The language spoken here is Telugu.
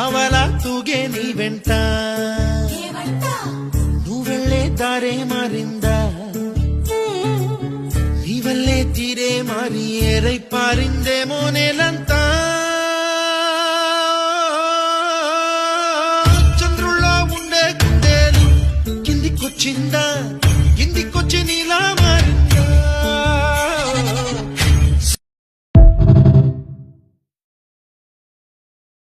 అవలా తూగే నీ వెంట నువ్వెళ్ళే దారే మారిందా నీవల్లే తీరే మారి ఏరై పారిందేమో నేలంతా చంద్రుల్లో ఉండే గుండేలు కిందికొచ్చిందా